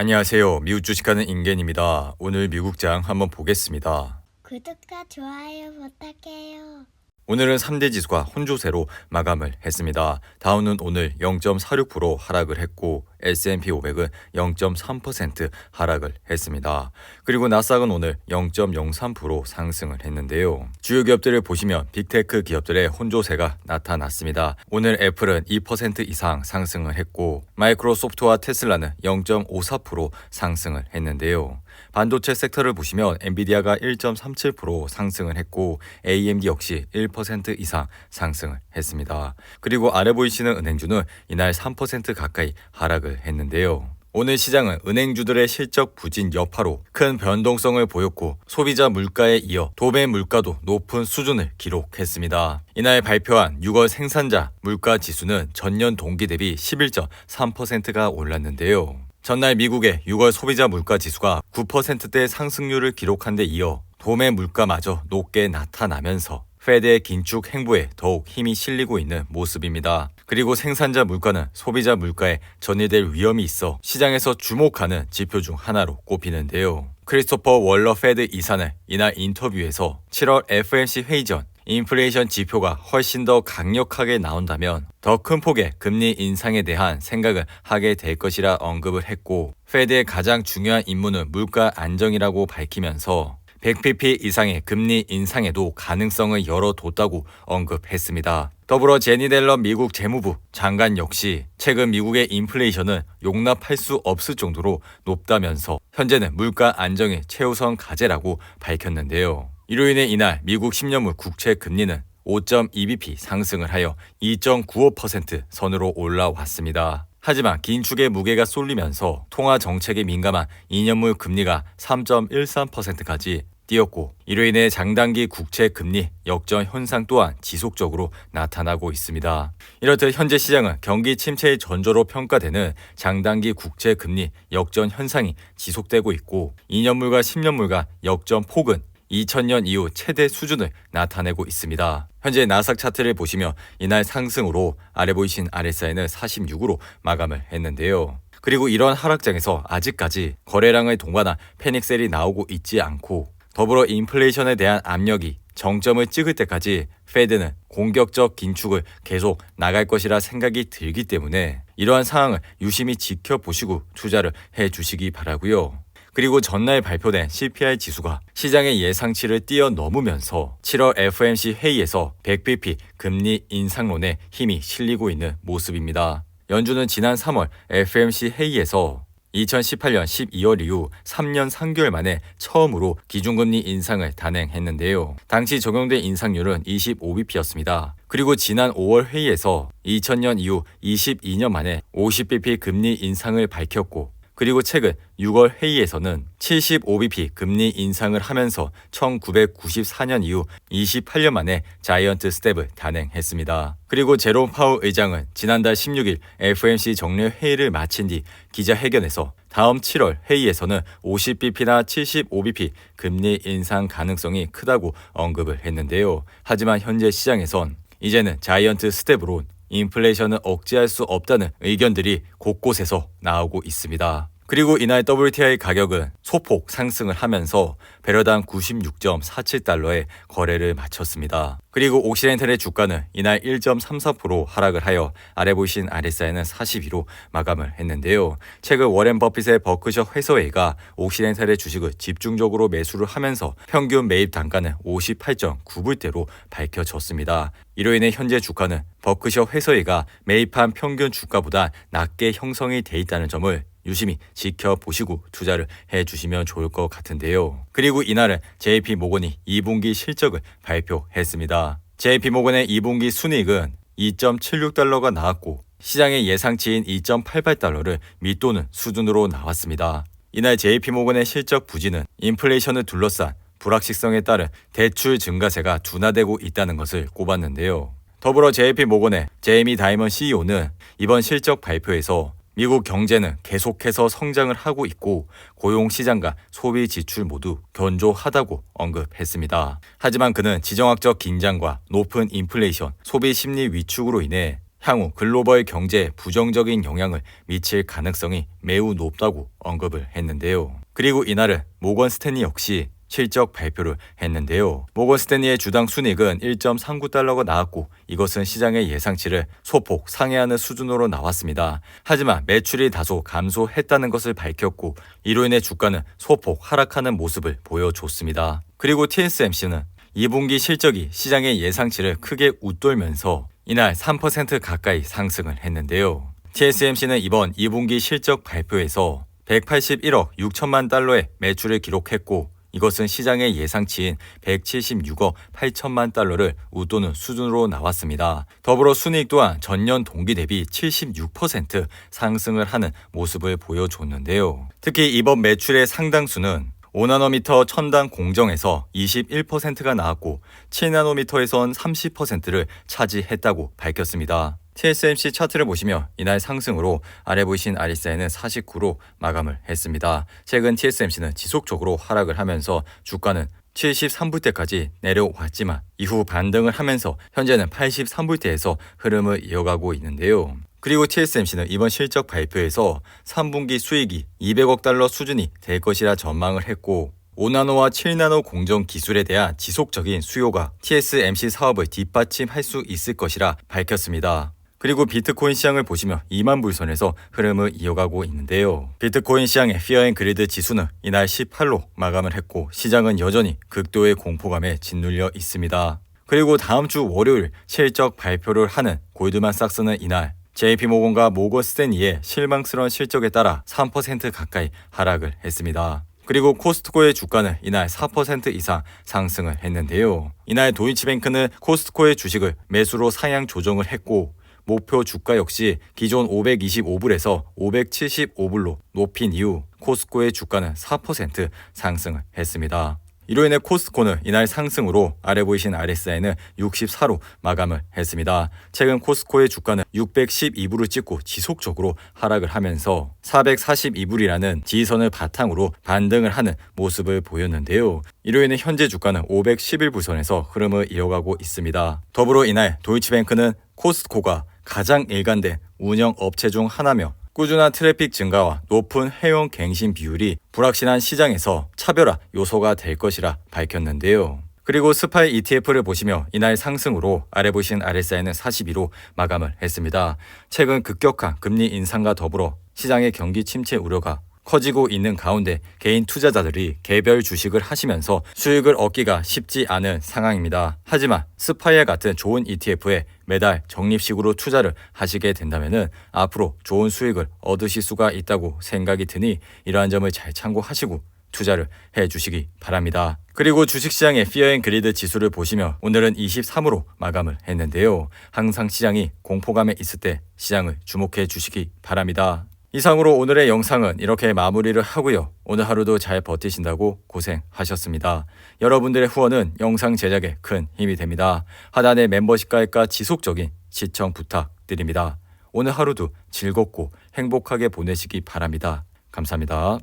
안녕하세요. 미국 주식하는 임겐입니다. 오늘 미국장 한번 보겠습니다. 구독과 좋아요 부탁해요. 오늘은 3대 지수가 혼조세로 마감을 했습니다. 다우는 오늘 0.46% 하락을 했고 S&P 500은 0.3% 하락을 했습니다. 그리고 나스닥은 오늘 0.03% 상승을 했는데요. 주요 기업들을 보시면 빅테크 기업들의 혼조세가 나타났습니다. 오늘 애플은 2% 이상 상승을 했고 마이크로소프트와 테슬라는 0.54% 상승을 했는데요. 반도체 섹터를 보시면 엔비디아가 1.37% 상승을 했고 AMD 역시 1% 이상 상승을 했습니다. 그리고 아래 보이시는 은행주는 이날 3% 가까이 하락을 했는데요. 오늘 시장은 은행주들의 실적 부진 여파로 큰 변동성을 보였고 소비자 물가에 이어 도매 물가도 높은 수준을 기록했습니다. 이날 발표한 6월 생산자 물가 지수는 전년 동기 대비 11.3%가 올랐는데요. 전날 미국의 6월 소비자 물가 지수가 9%대 상승률을 기록한 데 이어 도매 물가마저 높게 나타나면서 페드의 긴축 행보에 더욱 힘이 실리고 있는 모습입니다. 그리고 생산자 물가는 소비자 물가에 전이될 위험이 있어 시장에서 주목하는 지표 중 하나로 꼽히는데요. 크리스토퍼 월러 페드 이사는 이날 인터뷰에서 7월 FOMC 회의 전 인플레이션 지표가 훨씬 더 강력하게 나온다면 더 큰 폭의 금리 인상에 대한 생각을 하게 될 것이라 언급을 했고 페드의 가장 중요한 임무는 물가 안정이라고 밝히면서 100pp 이상의 금리 인상에도 가능성을 열어뒀다고 언급했습니다. 더불어 제니 델런 미국 재무부 장관 역시 최근 미국의 인플레이션은 용납할 수 없을 정도로 높다면서 현재는 물가 안정이 최우선 과제라고 밝혔는데요. 이로 인해 이날 미국 10년물 국채 금리는 5.2bp 상승을 하여 2.95% 선으로 올라왔습니다. 하지만 긴축의 무게가 쏠리면서 통화 정책에 민감한 2년물 금리가 3.13%까지 뛰었고 이로 인해 장단기 국채 금리 역전 현상 또한 지속적으로 나타나고 있습니다. 이렇듯 현재 시장은 경기 침체의 전조로 평가되는 장단기 국채 금리 역전 현상이 지속되고 있고 2년물과 10년물과 역전 폭은 2000년 이후 최대 수준을 나타내고 있습니다. 현재 나스닥 차트를 보시면 이날 상승으로 아래 보이신 RSI는 46으로 마감을 했는데요. 그리고 이런 하락장에서 아직까지 거래량을 동반한 패닉셀이 나오고 있지 않고 더불어 인플레이션에 대한 압력이 정점을 찍을 때까지 페드는 공격적 긴축을 계속 나갈 것이라 생각이 들기 때문에 이러한 상황을 유심히 지켜보시고 투자를 해주시기 바라고요. 그리고 전날 발표된 CPI 지수가 시장의 예상치를 뛰어넘으면서 7월 FOMC 회의에서 100bp 금리 인상론에 힘이 실리고 있는 모습입니다. 연준은 지난 3월 FOMC 회의에서 2018년 12월 이후 3년 3개월 만에 처음으로 기준금리 인상을 단행했는데요. 당시 적용된 인상률은 25bp였습니다. 그리고 지난 5월 회의에서 2000년 이후 22년 만에 50bp 금리 인상을 밝혔고 그리고 최근 6월 회의에서는 75bp 금리 인상을 하면서 1994년 이후 28년 만에 자이언트 스텝을 단행했습니다. 그리고 제롬 파월 의장은 지난달 16일 FOMC 정례 회의를 마친 뒤 기자회견에서 다음 7월 회의에서는 50bp나 75bp 금리 인상 가능성이 크다고 언급을 했는데요. 하지만 현재 시장에선 이제는 자이언트 스텝으로 인플레이션을 억제할 수 없다는 의견들이 곳곳에서 나오고 있습니다. 그리고 이날 WTI 가격은 소폭 상승을 하면서 배럴당 96.47달러에 거래를 마쳤습니다. 그리고 옥시덴탈의 주가는 이날 1.34% 하락을 하여 아래 보이신 RSI는 42로 마감을 했는데요. 최근 워렌 버핏의 버크셔 회사회가 옥시덴탈의 주식을 집중적으로 매수를 하면서 평균 매입 단가는 58.9불대로 밝혀졌습니다. 이로 인해 현재 주가는 버크셔 회사회가 매입한 평균 주가보다 낮게 형성이 돼 있다는 점을 유심히 지켜보시고 투자를 해주시면 좋을 것 같은데요. 그리고 이날은 JP모건이 2분기 실적을 발표했습니다. JP모건의 2분기 순이익은 2.76달러가 나왔고 시장의 예상치인 2.88달러를 밑도는 수준으로 나왔습니다. 이날 JP모건의 실적 부진은 인플레이션을 둘러싼 불확실성에 따른 대출 증가세가 둔화되고 있다는 것을 꼽았는데요. 더불어 JP모건의 제이미 다이먼 CEO는 이번 실적 발표에서 미국 경제는 계속해서 성장을 하고 있고 고용시장과 소비 지출 모두 견조하다고 언급했습니다. 하지만 그는 지정학적 긴장과 높은 인플레이션, 소비 심리 위축으로 인해 향후 글로벌 경제에 부정적인 영향을 미칠 가능성이 매우 높다고 언급을 했는데요. 그리고 이날은 모건 스탠리 역시 실적 발표를 했는데요. 모건 스탠리의 주당 순이익은 1.39달러가 나왔고 이것은 시장의 예상치를 소폭 상회하는 수준으로 나왔습니다. 하지만 매출이 다소 감소했다는 것을 밝혔고 이로 인해 주가는 소폭 하락하는 모습을 보여줬습니다. 그리고 TSMC는 2분기 실적이 시장의 예상치를 크게 웃돌면서 이날 3% 가까이 상승을 했는데요. TSMC는 이번 2분기 실적 발표에서 181억 6천만 달러의 매출을 기록했고 이것은 시장의 예상치인 176억 8천만 달러를 웃도는 수준으로 나왔습니다. 더불어 순이익 또한 전년 동기 대비 76% 상승을 하는 모습을 보여줬는데요. 특히 이번 매출의 상당수는 5나노미터 첨단 공정에서 21%가 나왔고 7나노미터에선 30%를 차지했다고 밝혔습니다. TSMC 차트를 보시면 이날 상승으로 아래 보이신 RSI는 49로 마감을 했습니다. 최근 TSMC는 지속적으로 하락을 하면서 주가는 73불대까지 내려왔지만 이후 반등을 하면서 현재는 83불대에서 흐름을 이어가고 있는데요. 그리고 TSMC는 이번 실적 발표에서 3분기 수익이 200억 달러 수준이 될 것이라 전망을 했고 5나노와 7나노 공정 기술에 대한 지속적인 수요가 TSMC 사업을 뒷받침할 수 있을 것이라 밝혔습니다. 그리고 비트코인 시장을 보시면 2만 불 선에서 흐름을 이어가고 있는데요. 비트코인 시장의 피어 앤 그리드 지수는 이날 18로 마감을 했고 시장은 여전히 극도의 공포감에 짓눌려 있습니다. 그리고 다음 주 월요일 실적 발표를 하는 골드만삭스는 이날 JP모건과 모건 스탠리의 실망스러운 실적에 따라 3% 가까이 하락을 했습니다. 그리고 코스트코의 주가는 이날 4% 이상 상승을 했는데요. 이날 도이치뱅크는 코스트코의 주식을 매수로 상향 조정을 했고 목표 주가 역시 기존 525불에서 575불로 높인 이후 코스트코의 주가는 4% 상승을 했습니다. 이로 인해 코스트코는 이날 상승으로 아래 보이신 RSI는 64로 마감을 했습니다. 최근 코스트코의 주가는 612불을 찍고 지속적으로 하락을 하면서 442불이라는 지지선을 바탕으로 반등을 하는 모습을 보였는데요. 이로 인해 현재 주가는 511불 선에서 흐름을 이어가고 있습니다. 더불어 이날 도이치뱅크는 코스트코가 가장 일관된 운영 업체 중 하나며 꾸준한 트래픽 증가와 높은 회원 갱신 비율이 불확실한 시장에서 차별화 요소가 될 것이라 밝혔는데요. 그리고 스파이 ETF를 보시며 이날 상승으로 아래 보신 RSI는 42로 마감을 했습니다. 최근 급격한 금리 인상과 더불어 시장의 경기 침체 우려가 커지고 있는 가운데 개인 투자자들이 개별 주식을 하시면서 수익을 얻기가 쉽지 않은 상황입니다. 하지만 스파이와 같은 좋은 ETF에 매달 적립식으로 투자를 하시게 된다면 앞으로 좋은 수익을 얻으실 수가 있다고 생각이 드니 이러한 점을 잘 참고하시고 투자를 해주시기 바랍니다. 그리고 주식시장의 피어 앤 그리드 지수를 보시면 오늘은 23으로 마감을 했는데요. 항상 시장이 공포감에 있을 때 시장을 주목해 주시기 바랍니다. 이상으로 오늘의 영상은 이렇게 마무리를 하고요. 오늘 하루도 잘 버티신다고 고생하셨습니다. 여러분들의 후원은 영상 제작에 큰 힘이 됩니다. 하단의 멤버십 가입과 지속적인 시청 부탁드립니다. 오늘 하루도 즐겁고 행복하게 보내시기 바랍니다. 감사합니다.